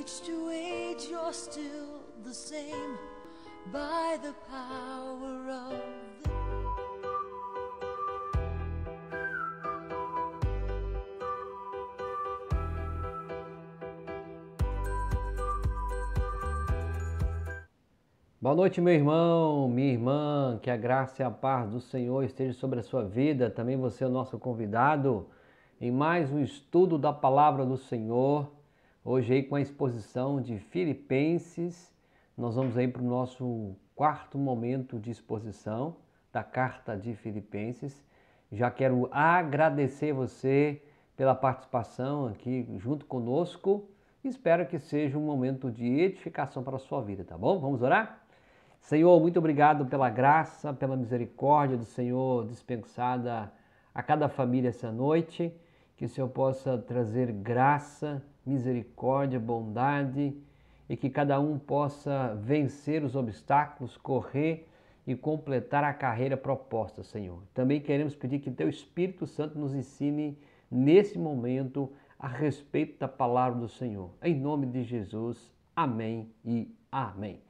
age to age, you're still the same by the power of the... Boa noite, meu irmão, minha irmã, que a graça e a paz do Senhor esteja sobre a sua vida. Também você é o nosso convidado em mais um estudo da palavra do Senhor. Hoje aí com a exposição de Filipenses, nós vamos aí para o nosso quarto momento de exposição da carta de Filipenses. Já quero agradecer você pela participação aqui junto conosco. Espero que seja um momento de edificação para a sua vida, tá bom? Vamos orar? Senhor, muito obrigado pela graça, pela misericórdia do Senhor dispensada a cada família essa noite. Que o Senhor possa trazer graça, misericórdia, bondade e que cada um possa vencer os obstáculos, correr e completar a carreira proposta, Senhor. Também queremos pedir que Teu Espírito Santo nos ensine nesse momento a respeito da palavra do Senhor. Em nome de Jesus, amém e amém.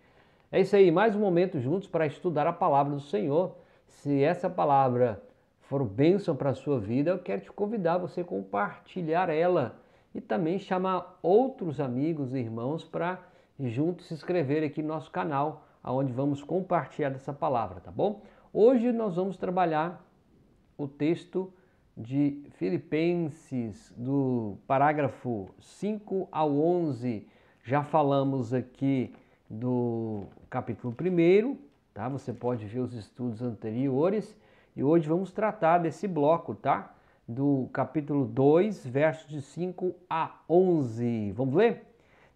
É isso aí, mais um momento juntos para estudar a palavra do Senhor. Se essa palavra for bênção para a sua vida, eu quero te convidar a você compartilhar ela e também chamar outros amigos e irmãos para juntos se inscrever aqui no nosso canal, onde vamos compartilhar essa palavra, tá bom? Hoje nós vamos trabalhar o texto de Filipenses, do parágrafo 5 ao 11. Já falamos aqui do capítulo 1, tá? Você pode ver os estudos anteriores e hoje vamos tratar desse bloco, tá? Do capítulo 2, versos de 5 a 11. Vamos ler?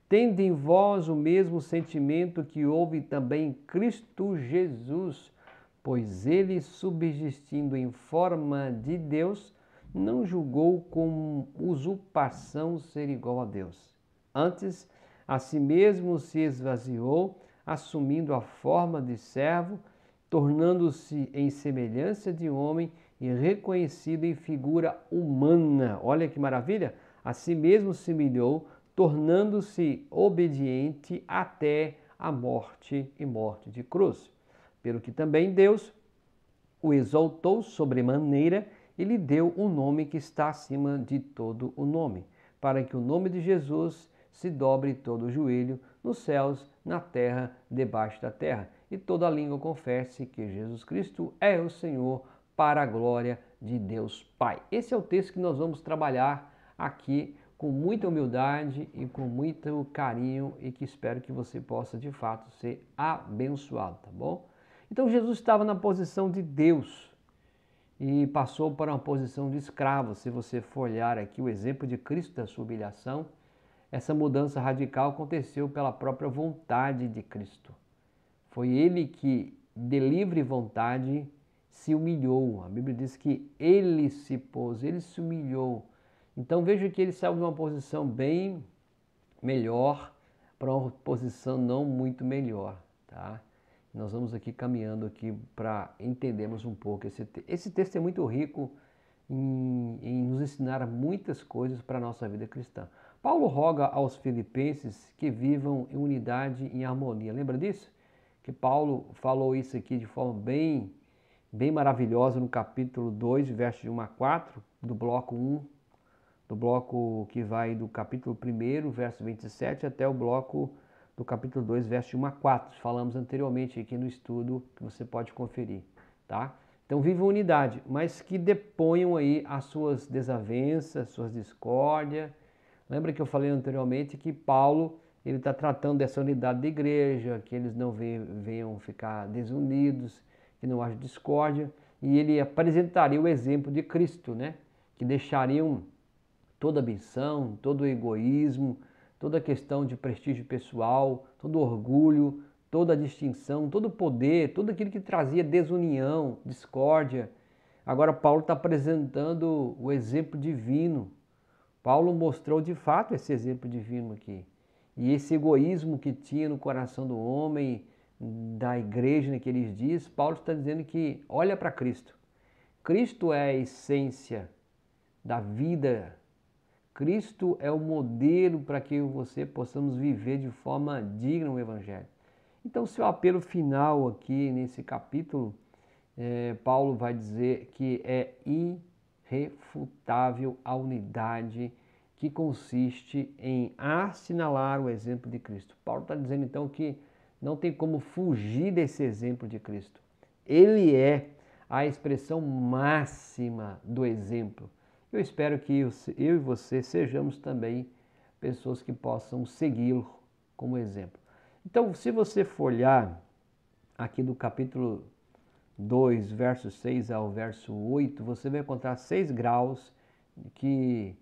Tende em vós o mesmo sentimento que houve também em Cristo Jesus, pois ele, subsistindo em forma de Deus, não julgou com usurpação ser igual a Deus. Antes, a si mesmo se esvaziou, assumindo a forma de servo, tornando-se em semelhança de homem e reconhecido em figura humana. Olha que maravilha! A si mesmo se humilhou, tornando-se obediente até a morte e morte de cruz. Pelo que também Deus o exaltou sobremaneira e lhe deu um nome que está acima de todo o nome, para que o nome de Jesus se dobre todo o joelho, nos céus, na terra, debaixo da terra, e toda língua confesse que Jesus Cristo é o Senhor, para a glória de Deus Pai. Esse é o texto que nós vamos trabalhar aqui com muita humildade e com muito carinho e que espero que você possa de fato ser abençoado, tá bom? Então Jesus estava na posição de Deus e passou para uma posição de escravo. Se você for olhar aqui o exemplo de Cristo da sua humilhação, essa mudança radical aconteceu pela própria vontade de Cristo. Foi ele que, de livre vontade, se humilhou. A Bíblia diz que ele se pôs, ele se humilhou. Então veja que ele saiu de uma posição bem melhor para uma posição não muito melhor, tá? Nós vamos aqui caminhando aqui para entendermos um pouco esse texto. Esse texto é muito rico em nos ensinar muitas coisas para a nossa vida cristã. Paulo roga aos filipenses que vivam em unidade e em harmonia. Lembra disso? Que Paulo falou isso aqui de forma bem maravilhosa no capítulo 2, versos de 1 a 4, do bloco 1, do bloco que vai do capítulo 1, verso 27, até o bloco do capítulo 2, verso de 1 a 4. Falamos anteriormente aqui no estudo que você pode conferir, tá? Então vivam unidade, mas que deponham aí as suas desavenças, suas discórdias. Lembra que eu falei anteriormente que Paulo ele está tratando dessa unidade da igreja, que eles não venham ficar desunidos, que não haja discórdia, e ele apresentaria o exemplo de Cristo, né? Que deixariam toda a ambição, todo o egoísmo, toda a questão de prestígio pessoal, todo o orgulho, toda a distinção, todo o poder, tudo aquilo que trazia desunião, discórdia. Agora Paulo está apresentando o exemplo divino. Paulo mostrou de fato esse exemplo divino aqui. E esse egoísmo que tinha no coração do homem, da igreja naqueles dias, Paulo está dizendo que olha para Cristo. Cristo é a essência da vida. Cristo é o modelo para que você possamos viver de forma digna o Evangelho. Então, seu apelo final aqui nesse capítulo, Paulo vai dizer que é irrefutável a unidade que consiste em assinalar o exemplo de Cristo. Paulo está dizendo então que não tem como fugir desse exemplo de Cristo. Ele é a expressão máxima do exemplo. Eu espero que eu e você sejamos também pessoas que possam segui-lo como exemplo. Então, se você for olhar aqui do capítulo 2, verso 6 ao verso 8, você vai encontrar 6 graus que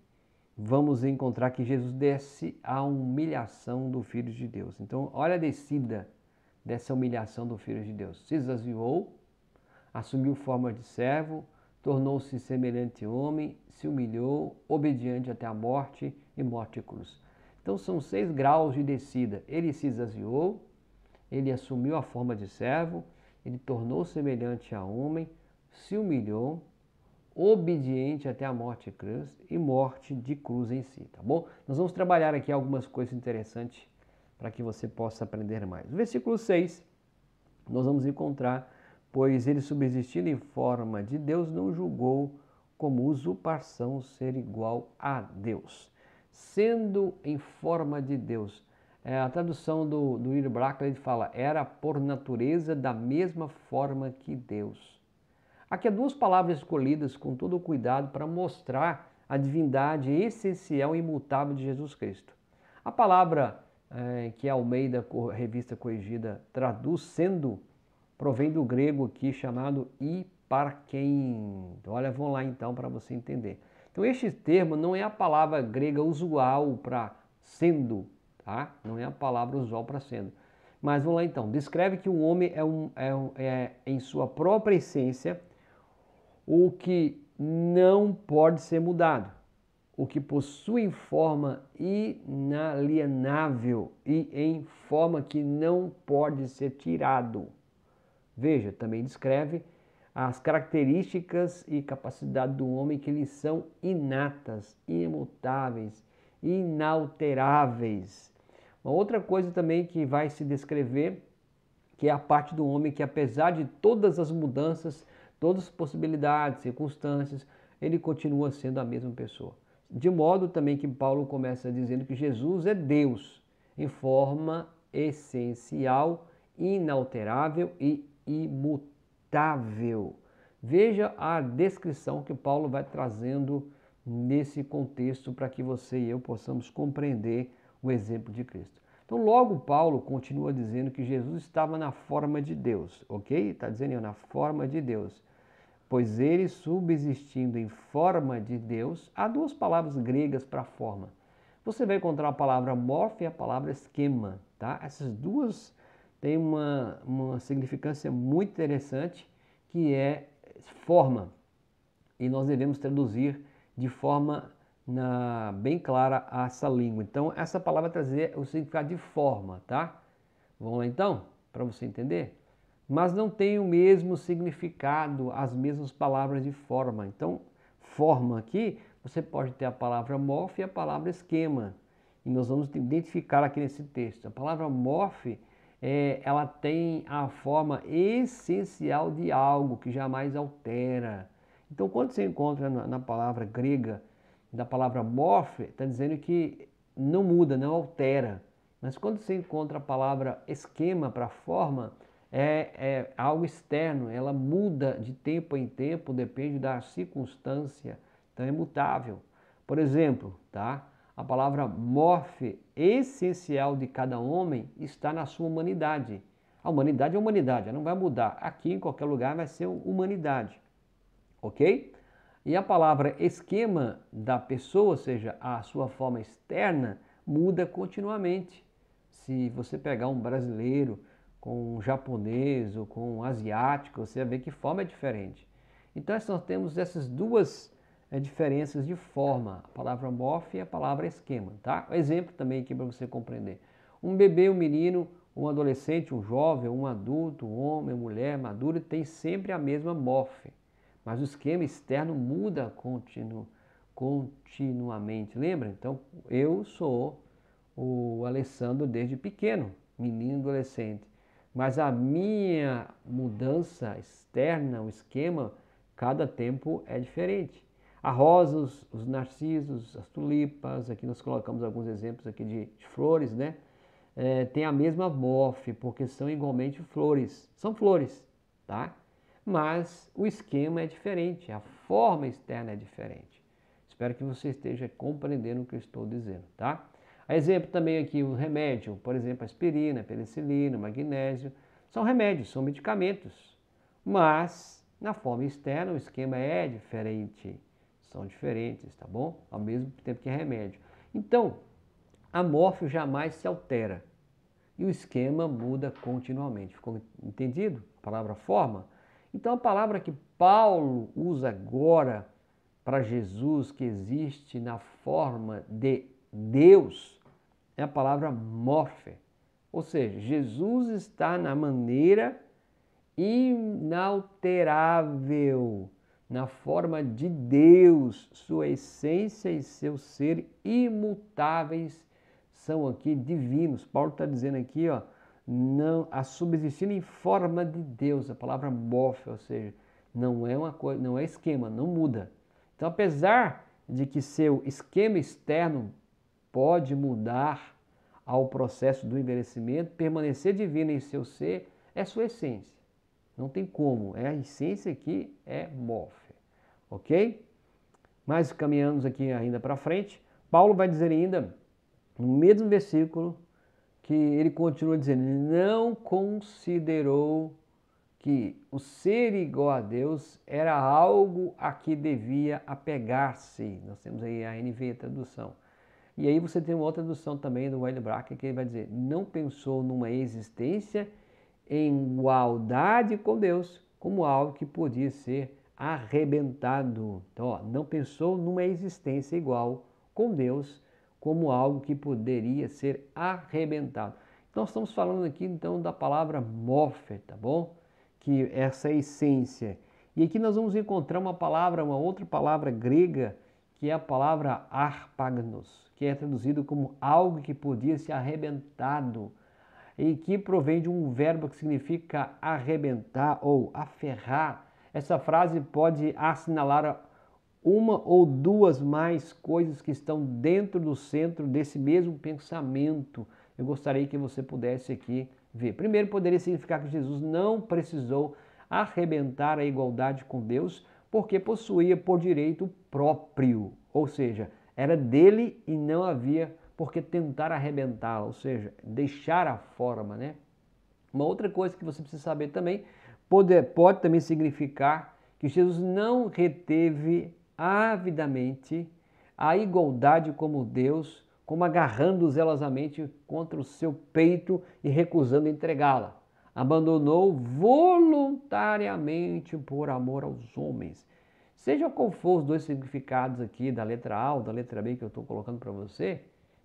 vamos encontrar que Jesus desce à humilhação do Filho de Deus. Então, olha a descida dessa humilhação do Filho de Deus. Se esvaziou, assumiu forma de servo, tornou-se semelhante homem, se humilhou, obediente até a morte e morte de cruz. Então, são 6 graus de descida. Ele se esvaziou, ele assumiu a forma de servo, ele tornou-se semelhante a homem, se humilhou, obediente até a morte de cruz e morte de cruz em si, tá bom? Nós vamos trabalhar aqui algumas coisas interessantes para que você possa aprender mais. No versículo 6, nós vamos encontrar, pois ele subsistindo em forma de Deus, não julgou como usurpação ser igual a Deus. Sendo em forma de Deus, a tradução do William Blackley fala, era por natureza da mesma forma que Deus. Aqui há 2 palavras escolhidas com todo o cuidado para mostrar a divindade essencial e imutável de Jesus Cristo. A palavra que a Almeida, Revista Corrigida, traduz sendo, provém do grego aqui chamado hiparkein. Olha, vamos lá então para você entender. Então este termo não é a palavra grega usual para sendo, tá? Não é a palavra usual para sendo. Mas vamos lá então. Descreve que o homem é em sua própria essência o que não pode ser mudado, o que possui forma inalienável e em forma que não pode ser tirado. Veja, também descreve as características e capacidades do homem que lhe são inatas, imutáveis, inalteráveis. Uma outra coisa também que vai se descrever, que é a parte do homem que apesar de todas as mudanças, todas as possibilidades, circunstâncias, ele continua sendo a mesma pessoa. De modo também que Paulo começa dizendo que Jesus é Deus em forma essencial, inalterável e imutável. Veja a descrição que Paulo vai trazendo nesse contexto para que você e eu possamos compreender o exemplo de Cristo. Então, logo Paulo continua dizendo que Jesus estava na forma de Deus, ok? Está dizendo na forma de Deus. Pois ele, subsistindo em forma de Deus, há 2 palavras gregas para forma. Você vai encontrar a palavra morfo e a palavra esquema, tá? Essas 2 têm uma significância muito interessante, que é forma. E nós devemos traduzir de forma bem clara essa língua. Então, essa palavra trazer o significado de forma, tá? Vamos lá então, para você entender? Mas não tem o mesmo significado, as mesmas palavras de forma. Então, forma aqui, você pode ter a palavra morfe e a palavra esquema. E nós vamos identificar aqui nesse texto. A palavra morfe, ela tem a forma essencial de algo que jamais altera. Então, quando você encontra na palavra grega, da palavra morfe, está dizendo que não muda, não altera. Mas quando você encontra a palavra esquema para forma, é algo externo, ela muda de tempo em tempo, depende da circunstância, então é mutável. Por exemplo, tá? A palavra morfe, essencial de cada homem, está na sua humanidade. A humanidade é humanidade, ela não vai mudar. Aqui, em qualquer lugar, vai ser humanidade, ok? E a palavra esquema da pessoa, ou seja, a sua forma externa, muda continuamente. Se você pegar um brasileiro com um japonês ou com um asiático, você vai ver que forma é diferente. Então nós temos essas 2 diferenças de forma, a palavra morfe e a palavra esquema, tá? Exemplo também aqui para você compreender. Um bebê, um menino, um adolescente, um jovem, um adulto, um homem, mulher, maduro, tem sempre a mesma morfe. Mas o esquema externo muda continuamente. Lembra? Então, eu sou o Alessandro desde pequeno, menino adolescente. Mas a minha mudança externa, o esquema, cada tempo é diferente. A rosa, os narcisos, as tulipas, aqui nós colocamos alguns exemplos aqui de flores, né? Tem a mesma morfe, porque são igualmente flores. São flores, tá? Mas o esquema é diferente, a forma externa é diferente. Espero que você esteja compreendendo o que eu estou dizendo, tá? Exemplo também aqui, o remédio, por exemplo, aspirina, penicilina, magnésio, são remédios, são medicamentos. Mas, na forma externa, o esquema é diferente. São diferentes, tá bom? Ao mesmo tempo que é remédio. Então, a morfe jamais se altera. E o esquema muda continuamente. Ficou entendido? A palavra forma? Então, a palavra que Paulo usa agora para Jesus, que existe na forma de Deus, é a palavra morfe. Ou seja, Jesus está na maneira inalterável, na forma de Deus, sua essência e seu ser imutáveis são aqui divinos. Paulo está dizendo aqui, ó, não, a subsistindo em forma de Deus, a palavra morfe, ou seja, não é uma coisa, não é esquema, não muda. Então, apesar de que seu esquema externo pode mudar ao processo do envelhecimento, permanecer divino em seu ser é sua essência. Não tem como, é a essência que é morfe, ok? Mas caminhamos aqui ainda para frente, Paulo vai dizer ainda, no mesmo versículo, que ele continua dizendo, não considerou que o ser igual a Deus era algo a que devia apegar-se. Nós temos aí a NVI, a tradução. E aí você tem uma outra tradução também do Wellbrack, que ele vai dizer, não pensou numa existência em igualdade com Deus, como algo que podia ser arrebentado. Então, ó, não pensou numa existência igual com Deus, como algo que poderia ser arrebentado. Então, estamos falando aqui, então, da palavra morfe, tá bom? Que essa essência. E aqui nós vamos encontrar uma palavra, uma outra palavra grega, que é a palavra arpagnos, que é traduzido como algo que podia ser arrebentado, e que provém de um verbo que significa arrebentar ou aferrar. Essa frase pode assinalar uma ou duas mais coisas que estão dentro do centro desse mesmo pensamento. Eu gostaria que você pudesse aqui ver. Primeiro, poderia significar que Jesus não precisou arrebentar a igualdade com Deus, porque possuía por direito próprio, ou seja, era dele e não havia por que tentar arrebentá-la, ou seja, deixar a forma, né? Uma outra coisa que você precisa saber também, pode também significar que Jesus não reteve avidamente a igualdade como Deus, como agarrando zelosamente contra o seu peito e recusando entregá-la. Abandonou voluntariamente por amor aos homens. Seja qual for os dois significados aqui da letra A ou da letra B que eu estou colocando para você,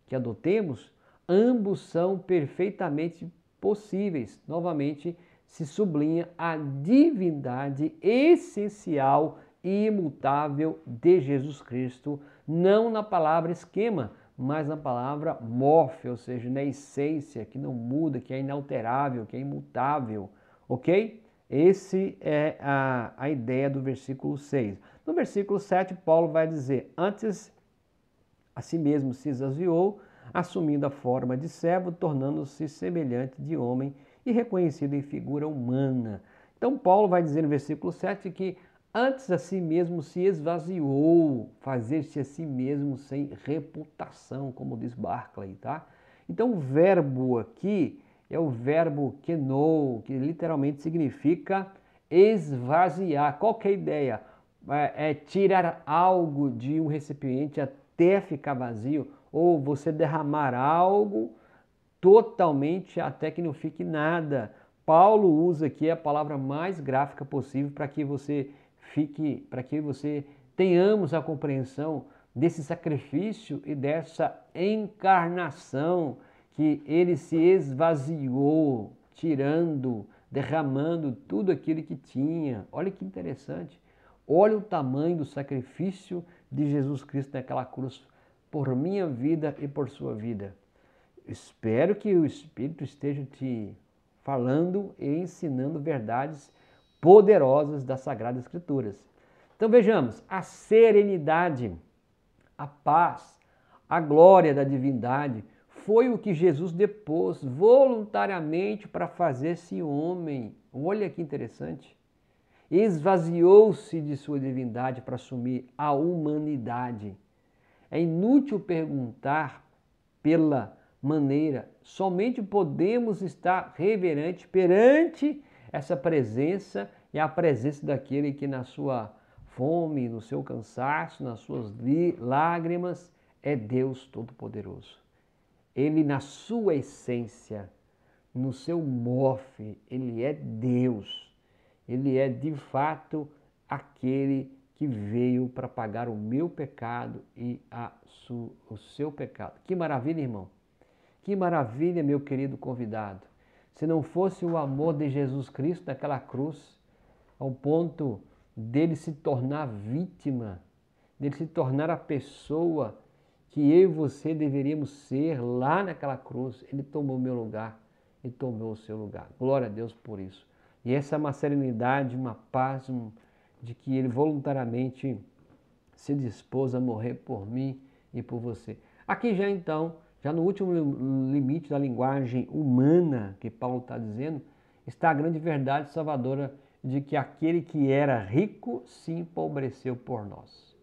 que adotemos, ambos são perfeitamente possíveis. Novamente, se sublinha a divindade essencial e imutável de Jesus Cristo, não na palavra esquema, mas na palavra morfe, ou seja, na essência, que não muda, que é inalterável, que é imutável, ok? Esse é a ideia do versículo 6. No versículo 7, Paulo vai dizer, antes a si mesmo se esvaziou, assumindo a forma de servo, tornando-se semelhante de homem e reconhecido em figura humana. Então Paulo vai dizer no versículo 7 que antes a si mesmo se esvaziou, fazer-se a si mesmo sem reputação, como diz Barclay, tá? Então o verbo aqui é o verbo kenou, que literalmente significa esvaziar. Qual que é a ideia? É tirar algo de um recipiente até ficar vazio, ou você derramar algo totalmente até que não fique nada. Paulo usa aqui a palavra mais gráfica possível para que você tenhamos a compreensão desse sacrifício e dessa encarnação, que ele se esvaziou, tirando, derramando tudo aquilo que tinha. Olha que interessante. Olha o tamanho do sacrifício de Jesus Cristo naquela cruz por minha vida e por sua vida. Espero que o Espírito esteja te falando e ensinando verdades poderosas das Sagradas Escrituras. Então vejamos, a serenidade, a paz, a glória da divindade foi o que Jesus depôs voluntariamente para fazer-se homem. Olha que interessante. Esvaziou-se de sua divindade para assumir a humanidade. É inútil perguntar pela maneira, somente podemos estar reverente perante essa presença e a presença daquele que na sua fome, no seu cansaço, nas suas lágrimas, é Deus Todo-Poderoso. Ele na sua essência, no seu morfe, ele é Deus. Ele é de fato aquele que veio para pagar o meu pecado e o seu pecado. Que maravilha, irmão! Que maravilha, meu querido convidado! Se não fosse o amor de Jesus Cristo naquela cruz, ao ponto dele se tornar vítima, dele se tornar a pessoa que eu e você deveríamos ser lá naquela cruz, ele tomou o meu lugar e tomou o seu lugar. Glória a Deus por isso. E essa é uma serenidade, uma paz, de que ele voluntariamente se dispôs a morrer por mim e por você. Aqui já então, já no último limite da linguagem humana que Paulo está dizendo, está a grande verdade salvadora de que aquele que era rico se empobreceu por nós.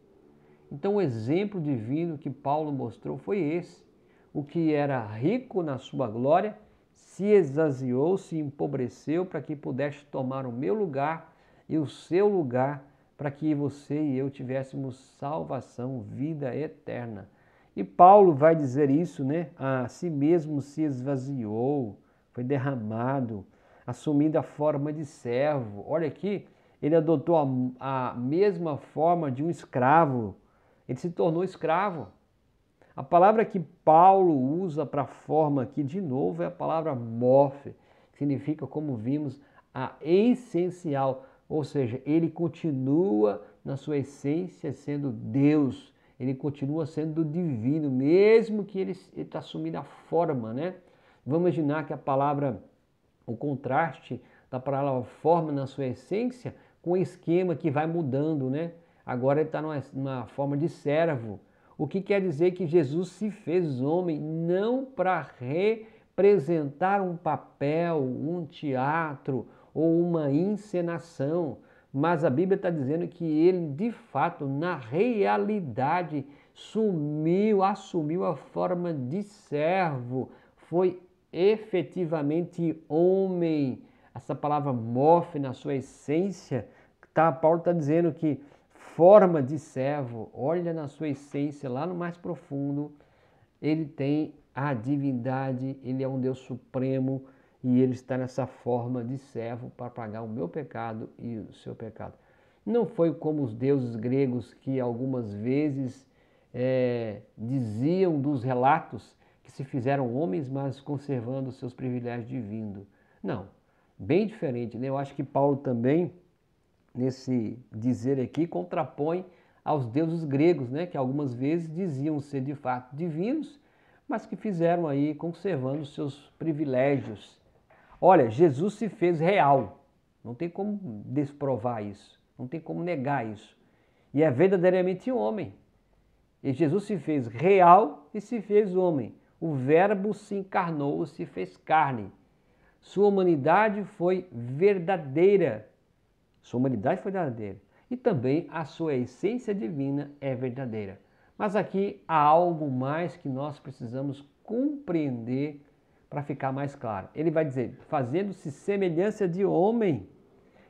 Então o exemplo divino que Paulo mostrou foi esse. O que era rico na sua glória se esvaziou, se empobreceu para que pudesse tomar o meu lugar e o seu lugar, para que você e eu tivéssemos salvação, vida eterna. E Paulo vai dizer isso, né? A si mesmo se esvaziou, foi derramado, assumindo a forma de servo. Olha aqui, ele adotou a mesma forma de um escravo. Ele se tornou escravo. A palavra que Paulo usa para a forma aqui, de novo, é a palavra morfe, que significa, como vimos, a essencial. Ou seja, ele continua na sua essência sendo Deus. Ele continua sendo divino, mesmo que ele está assumindo a forma, né? Vamos imaginar que a palavra, o contraste da palavra forma na sua essência, com o esquema que vai mudando, né? Agora ele está numa forma de servo. O que quer dizer que Jesus se fez homem não para representar um papel, um teatro ou uma encenação, mas a Bíblia está dizendo que ele, de fato, na realidade, assumiu a forma de servo, foi efetivamente homem. Essa palavra morfe na sua essência, Paulo está dizendo que forma de servo, olha na sua essência, lá no mais profundo, ele tem a divindade, ele é um Deus supremo e ele está nessa forma de servo para pagar o meu pecado e o seu pecado. Não foi como os deuses gregos que algumas vezes diziam dos relatos que se fizeram homens, mas conservando seus privilégios divinos. Não, bem diferente, né? Eu acho que Paulo também, nesse dizer aqui, contrapõe aos deuses gregos, né, que algumas vezes diziam ser de fato divinos, mas que fizeram aí conservando seus privilégios. Olha, Jesus se fez real, não tem como desprovar isso, não tem como negar isso. E é verdadeiramente homem. E Jesus se fez real e se fez homem. O Verbo se encarnou, se fez carne. Sua humanidade foi verdadeira. Sua humanidade foi verdadeira. E também a sua essência divina é verdadeira. Mas aqui há algo mais que nós precisamos compreender para ficar mais claro. Ele vai dizer, fazendo-se semelhança de homem.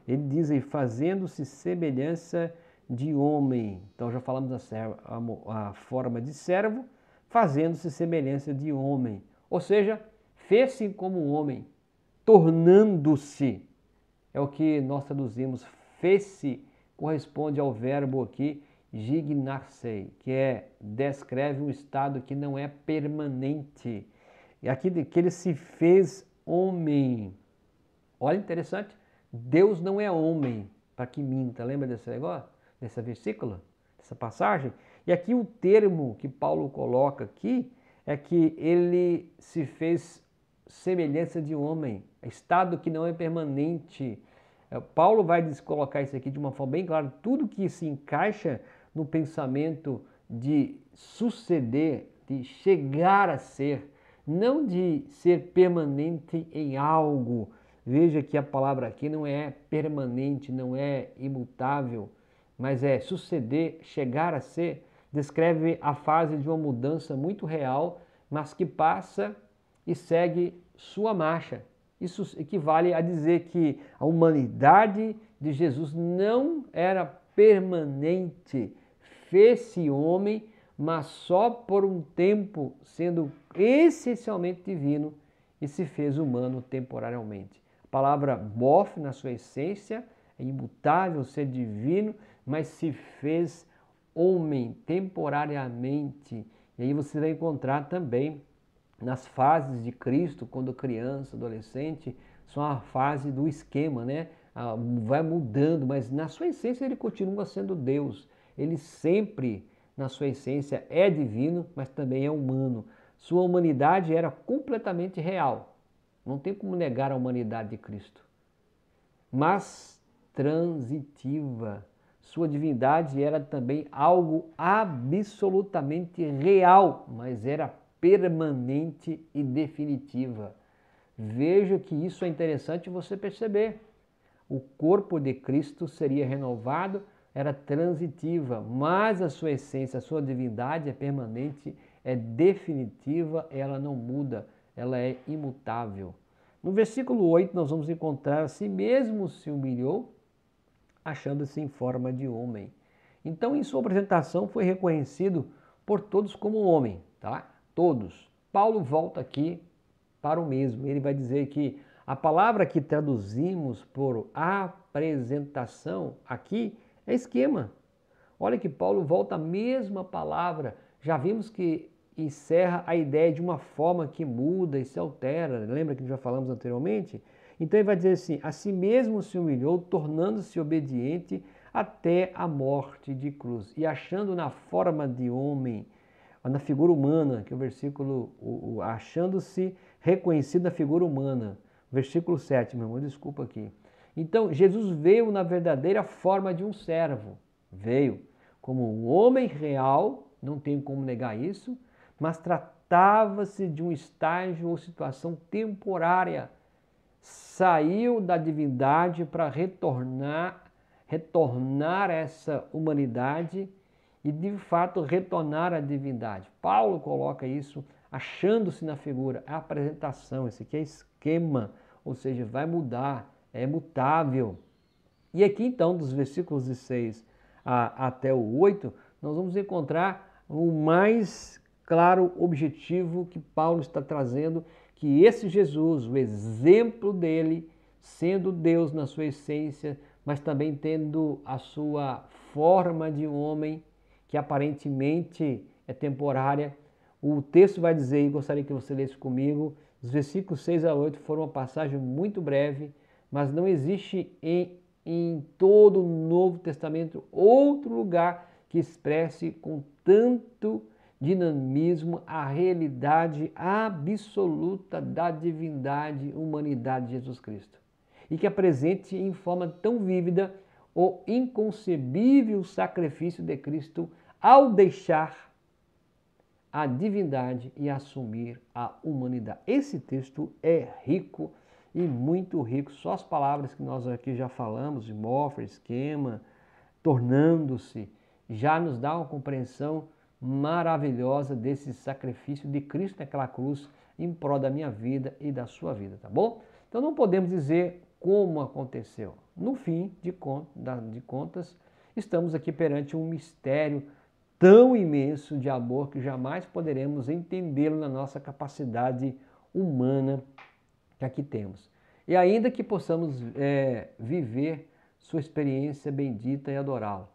Ele diz aí, fazendo-se semelhança de homem. Então já falamos a forma de servo, fazendo-se semelhança de homem. Ou seja, fez-se como um homem, tornando-se. É o que nós traduzimos, fez-se, corresponde ao verbo aqui, gignarsei, que descreve um estado que não é permanente. E aqui que ele se fez homem. Olha, interessante, Deus não é homem para que minta. Lembra desse negócio, desse versículo, dessa passagem? E aqui o termo que Paulo coloca aqui é que ele se fez semelhança de homem, estado que não é permanente. Paulo vai colocar isso aqui de uma forma bem clara, tudo que se encaixa no pensamento de suceder, de chegar a ser, não de ser permanente em algo. Veja que a palavra aqui não é permanente, não é imutável, mas é suceder, chegar a ser, descreve a fase de uma mudança muito real, mas que passa e segue sua marcha. Isso equivale a dizer que a humanidade de Jesus não era permanente, fez-se homem, mas só por um tempo, sendo essencialmente divino, e se fez humano temporariamente. A palavra bof, na sua essência, é imutável, ser divino, mas se fez homem temporariamente. E aí você vai encontrar também nas fases de Cristo, quando criança, adolescente, são a fase do esquema, né? Vai mudando, mas na sua essência ele continua sendo Deus. Ele sempre, na sua essência, é divino, mas também é humano. Sua humanidade era completamente real. Não tem como negar a humanidade de Cristo. Mas transitiva. Sua divindade era também algo absolutamente real, mas era permanente e definitiva. Veja que isso é interessante você perceber. O corpo de Cristo seria renovado, era transitiva, mas a sua essência, a sua divindade é permanente, é definitiva, ela não muda, ela é imutável. No versículo 8 nós vamos encontrar: a si mesmo se humilhou, achando-se em forma de homem. Então, em sua apresentação, foi reconhecido por todos como homem, tá? Todos. Paulo volta aqui para o mesmo. Ele vai dizer que a palavra que traduzimos por apresentação aqui é esquema. Olha que Paulo volta à mesma palavra. Já vimos que encerra a ideia de uma forma que muda e se altera. Lembra que já falamos anteriormente? Então ele vai dizer assim: a si mesmo se humilhou, tornando-se obediente até a morte de cruz. E achando na forma de homem, na figura humana, que é o versículo, achando-se reconhecido na figura humana. Versículo 7, meu irmão, desculpa aqui. Então, Jesus veio na verdadeira forma de um servo. Veio como um homem real, não tem como negar isso, mas tratava-se de um estágio ou situação temporária. Saiu da divindade para retornar essa humanidade e de fato retornar à divindade. Paulo coloca isso achando-se na figura, a apresentação, esse aqui é esquema, ou seja, vai mudar, é mutável. E aqui então, dos versículos de 6 até o 8, nós vamos encontrar o mais claro objetivo que Paulo está trazendo, que esse Jesus, o exemplo dele, sendo Deus na sua essência, mas também tendo a sua forma de homem, que aparentemente é temporária. O texto vai dizer, e gostaria que você lesse comigo, os versículos 6 a 8 foram uma passagem muito breve, mas não existe em todo o Novo Testamento outro lugar que expresse com tanto dinamismo a realidade absoluta da divindade, humanidade de Jesus Cristo. E que apresente em forma tão vívida o inconcebível sacrifício de Cristo ao deixar a divindade e assumir a humanidade. Esse texto é rico e muito rico. Só as palavras que nós aqui já falamos, de morfa, esquema, tornando-se, já nos dá uma compreensão maravilhosa desse sacrifício de Cristo naquela cruz em prol da minha vida e da sua vida, tá bom? Então não podemos dizer como aconteceu. No fim de contas, estamos aqui perante um mistério tão imenso de amor que jamais poderemos entendê-lo na nossa capacidade humana que aqui temos. E ainda que possamos viver sua experiência bendita e adorá-lo.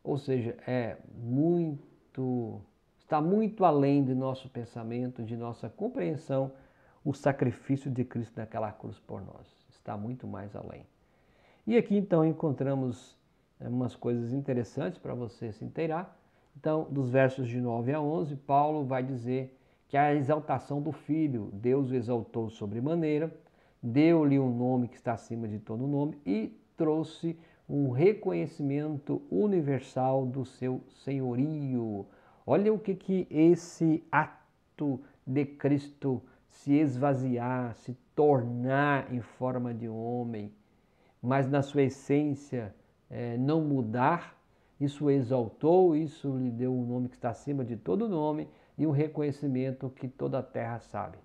Ou seja, está muito além de nosso pensamento, de nossa compreensão, o sacrifício de Cristo naquela cruz por nós. Está muito mais além. E aqui então encontramos umas coisas interessantes para você se inteirar. Então, dos versos de 9 a 11, Paulo vai dizer que a exaltação do Filho, Deus o exaltou sobremaneira, deu-lhe um nome que está acima de todo nome e trouxe um reconhecimento universal do seu senhorio. Olha o que esse ato de Cristo se esvaziar, se tornar em forma de homem, mas na sua essência não mudar, isso o exaltou, isso lhe deu um nome que está acima de todo nome e um reconhecimento que toda a terra sabe.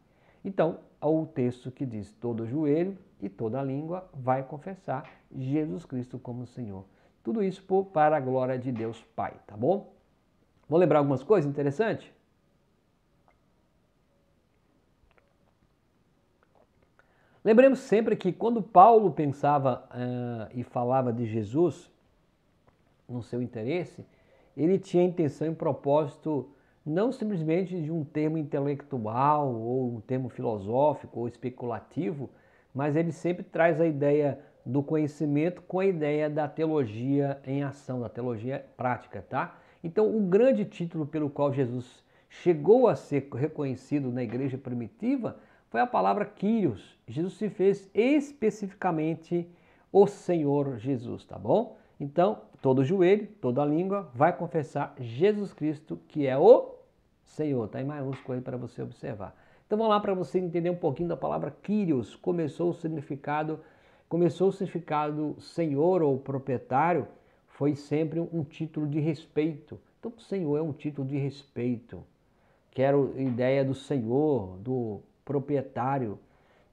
Então, há o texto que diz: todo joelho e toda língua vai confessar Jesus Cristo como Senhor. Tudo isso para a glória de Deus Pai, tá bom? Vou lembrar algumas coisas interessantes? Lembremos sempre que quando Paulo pensava e falava de Jesus no seu interesse, ele tinha intenção e propósito não simplesmente de um termo intelectual ou um termo filosófico ou especulativo, mas ele sempre traz a ideia do conhecimento com a ideia da teologia em ação, da teologia prática, tá? Então, o grande título pelo qual Jesus chegou a ser reconhecido na igreja primitiva foi a palavra Kyrios. Jesus se fez especificamente o Senhor Jesus, tá bom? Então, todo joelho, toda língua vai confessar Jesus Cristo, que é o Senhor. Está em maiúsculo aí para você observar. Então, vamos lá para você entender um pouquinho da palavra Kyrios. Começou o significado Senhor ou proprietário, foi sempre um título de respeito. Então, o Senhor é um título de respeito. Quero a ideia do Senhor, do proprietário.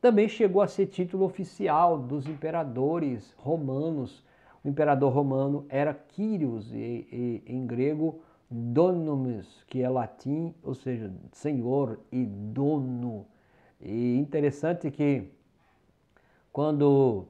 Também chegou a ser título oficial dos imperadores romanos. O imperador romano era Kyrios, e em grego dominus, que é latim, ou seja, senhor e dono. E interessante que quando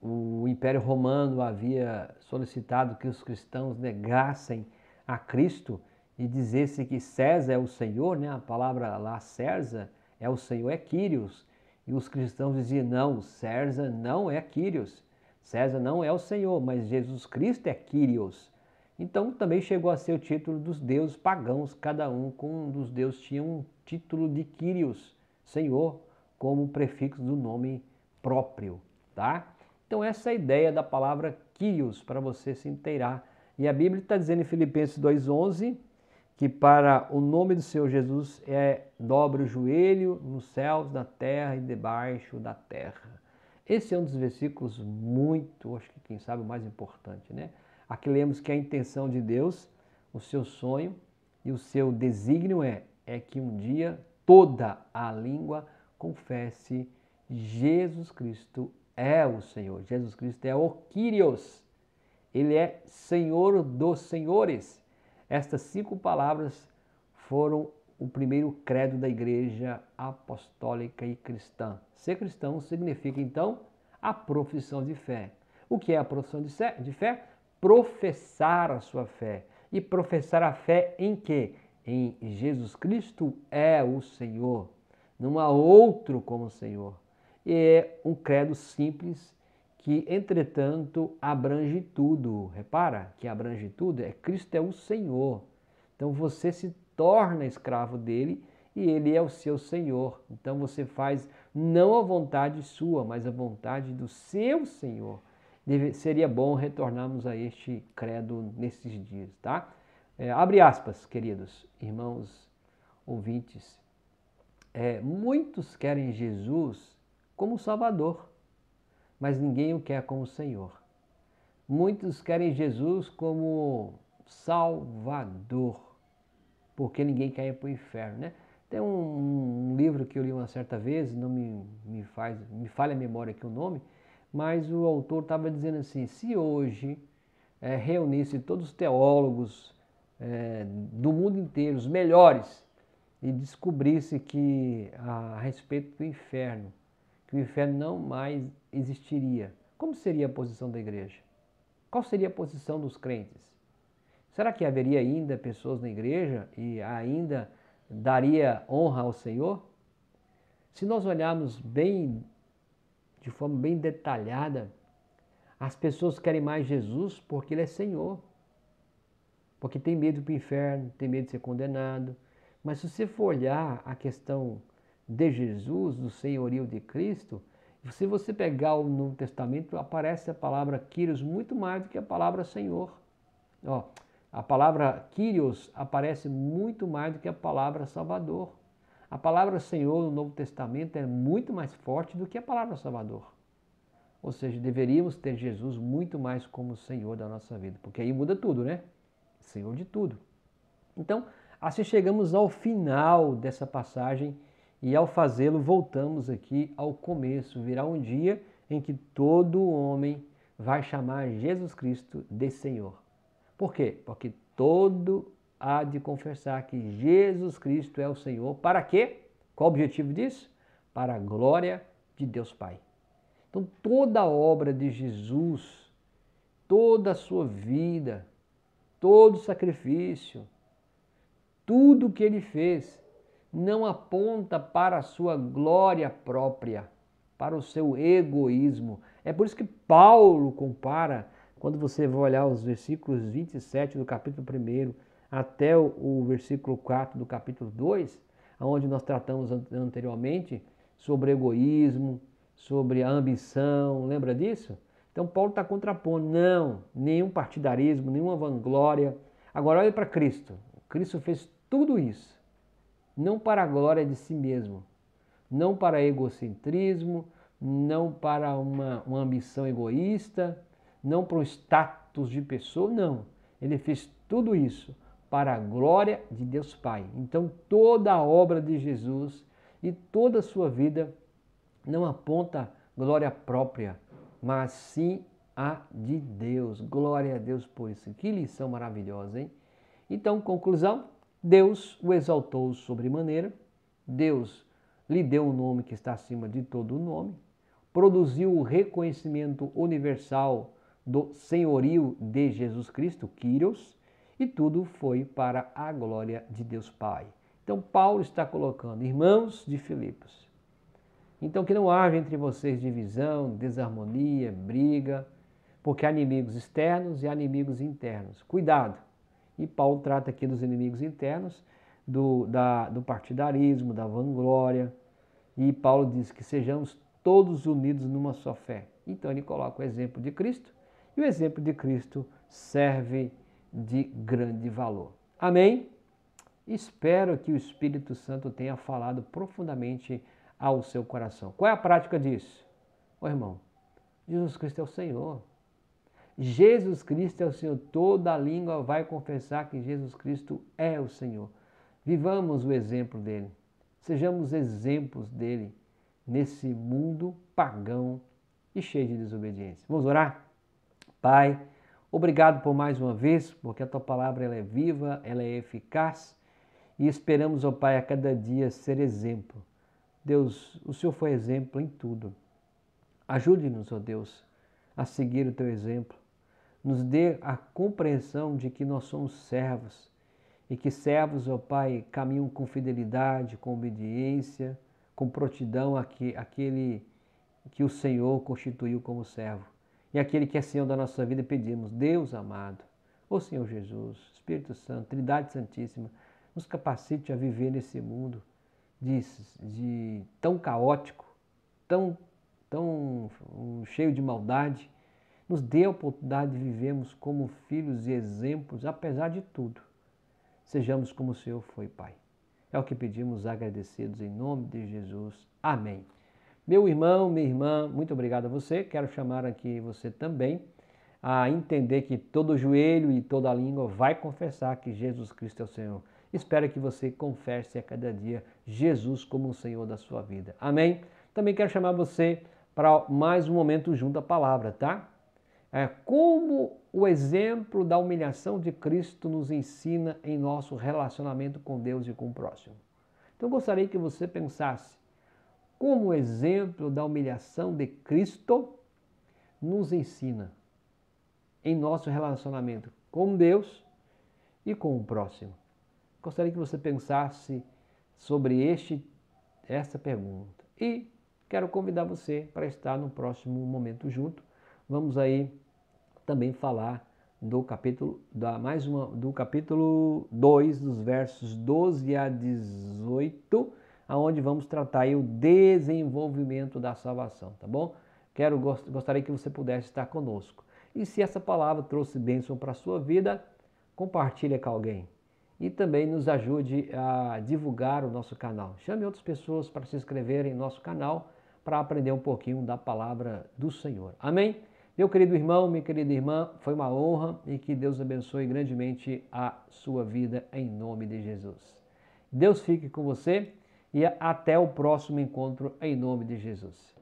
o Império Romano havia solicitado que os cristãos negassem a Cristo e dissesse que César é o Senhor, né? A palavra lá César é o Senhor, é Kyrios. E os cristãos diziam: não, César não é Kyrios. César não é o Senhor, mas Jesus Cristo é Kyrios. Então também chegou a ser o título dos deuses pagãos, cada um com um dos deuses tinha um título de Kyrios, Senhor, como prefixo do nome próprio, tá? Então essa é a ideia da palavra Kyrios, para você se inteirar. E a Bíblia está dizendo em Filipenses 2,11 que para o nome do Senhor Jesus dobre o joelho nos céus, na terra e debaixo da terra. Esse é um dos versículos muito, acho que quem sabe o mais importante, né? Aqui lemos que a intenção de Deus, o seu sonho e o seu desígnio é que um dia toda a língua confesse Jesus Cristo é o Senhor. Jesus Cristo é o Kyrios. Ele é Senhor dos senhores. Estas 5 palavras foram o primeiro credo da igreja apostólica e cristã. Ser cristão significa, então, a profissão de fé. O que é a profissão de fé? Professar a sua fé. E professar a fé em quê? Em Jesus Cristo é o Senhor. Não há outro como Senhor. E é um credo simples que, entretanto, abrange tudo. Repara que abrange tudo, Cristo é o Senhor. Então você se torna escravo dele e ele é o seu Senhor. Então você faz não a vontade sua, mas a vontade do seu Senhor. Seria bom retornarmos a este credo nesses dias, tá? Abre aspas, queridos irmãos ouvintes. Muitos querem Jesus como Salvador, mas ninguém o quer como Senhor. Muitos querem Jesus como Salvador, porque ninguém quer ir para o inferno, né? Tem um livro que eu li uma certa vez, não me falha a memória aqui o nome, mas o autor estava dizendo assim: se hoje reunisse todos os teólogos do mundo inteiro, os melhores, e descobrisse que a respeito do inferno, que o inferno não mais existiria, como seria a posição da igreja? Qual seria a posição dos crentes? Será que haveria ainda pessoas na igreja e ainda daria honra ao Senhor? Se nós olharmos de forma bem detalhada, as pessoas querem mais Jesus porque Ele é Senhor. porque tem medo para o inferno, tem medo de ser condenado. Mas se você for olhar a questão de Jesus, do senhorio de Cristo, se você pegar o Novo Testamento, aparece a palavra Kyrios muito mais do que a palavra Senhor. Ó, a palavra Kyrios aparece muito mais do que a palavra Salvador. A palavra Senhor no Novo Testamento é muito mais forte do que a palavra Salvador. Ou seja, deveríamos ter Jesus muito mais como Senhor da nossa vida, porque aí muda tudo, né? Senhor de tudo. Então, assim chegamos ao final dessa passagem e ao fazê-lo voltamos aqui ao começo. Virá um dia em que todo homem vai chamar Jesus Cristo de Senhor. Por quê? Porque todo há de confessar que Jesus Cristo é o Senhor. Para quê? Qual o objetivo disso? Para a glória de Deus Pai. Então, toda a obra de Jesus, toda a sua vida, todo o sacrifício, tudo que ele fez, não aponta para a sua glória própria, para o seu egoísmo. É por isso que Paulo compara, quando você vai olhar os versículos 27 do capítulo 1 até o versículo 4 do capítulo 2, onde nós tratamos anteriormente sobre egoísmo, sobre a ambição, lembra disso? Então Paulo está contrapondo, não, nenhum partidarismo, nenhuma vanglória. Agora olha para Cristo. Cristo fez tudo isso, não para a glória de si mesmo, não para egocentrismo, não para uma ambição egoísta, não para o status de pessoa, não. Ele fez tudo isso para a glória de Deus Pai. Então toda a obra de Jesus e toda a sua vida não aponta glória própria, mas sim a de Deus. Glória a Deus por isso. Que lição maravilhosa, hein? Então, conclusão, Deus o exaltou sobremaneira, Deus lhe deu um nome que está acima de todo o nome, produziu o reconhecimento universal do senhorio de Jesus Cristo, Kyrios, e tudo foi para a glória de Deus Pai. Então, Paulo está colocando, irmãos de Filipos, então que não haja entre vocês divisão, desarmonia, briga, porque há inimigos externos e há inimigos internos. Cuidado! E Paulo trata aqui dos inimigos internos, do partidarismo, da vanglória. E Paulo diz que sejamos todos unidos numa só fé. Então ele coloca o exemplo de Cristo, e o exemplo de Cristo serve de grande valor. Amém? Espero que o Espírito Santo tenha falado profundamente ao seu coração. Qual é a prática disso? Ô irmão, Jesus Cristo é o Senhor. Jesus Cristo é o Senhor. Toda língua vai confessar que Jesus Cristo é o Senhor. Vivamos o exemplo dele. Sejamos exemplos dele nesse mundo pagão e cheio de desobediência. Vamos orar? Pai, obrigado por mais uma vez, porque a tua palavra ela é viva, ela é eficaz e esperamos, ó Pai, a cada dia ser exemplo. Deus, o Senhor foi exemplo em tudo. Ajude-nos, ó Deus, a seguir o teu exemplo. Nos dê a compreensão de que nós somos servos e que servos, ó Pai, caminham com fidelidade, com obediência, com prontidão àquele que o Senhor constituiu como servo. E aquele que é Senhor da nossa vida, pedimos, Deus amado, ó Senhor Jesus, Espírito Santo, Trindade Santíssima, nos capacite a viver nesse mundo de tão caótico, tão cheio de maldade. Nos dê a oportunidade de vivermos como filhos e exemplos, apesar de tudo. Sejamos como o Senhor foi, Pai. É o que pedimos agradecidos em nome de Jesus. Amém. Meu irmão, minha irmã, muito obrigado a você. Quero chamar aqui você também a entender que todo joelho e toda língua vai confessar que Jesus Cristo é o Senhor. Espero que você confesse a cada dia Jesus como o Senhor da sua vida. Amém? Também quero chamar você para mais um momento junto à palavra, tá? Como o exemplo da humilhação de Cristo nos ensina em nosso relacionamento com Deus e com o próximo. Então, eu gostaria que você pensasse como o exemplo da humilhação de Cristo nos ensina em nosso relacionamento com Deus e com o próximo. Gostaria que você pensasse sobre essa pergunta. E quero convidar você para estar no próximo momento junto. Vamos aí também falar do capítulo, do capítulo 2, dos versos 12 a 18, aonde vamos tratar aí o desenvolvimento da salvação, tá bom? Gostaria que você pudesse estar conosco. E se essa palavra trouxe bênção para a sua vida, compartilhe com alguém. E também nos ajude a divulgar o nosso canal. Chame outras pessoas para se inscreverem em nosso canal para aprender um pouquinho da palavra do Senhor. Amém? Meu querido irmão, minha querida irmã, foi uma honra e que Deus abençoe grandemente a sua vida em nome de Jesus. Deus fique com você e até o próximo encontro em nome de Jesus.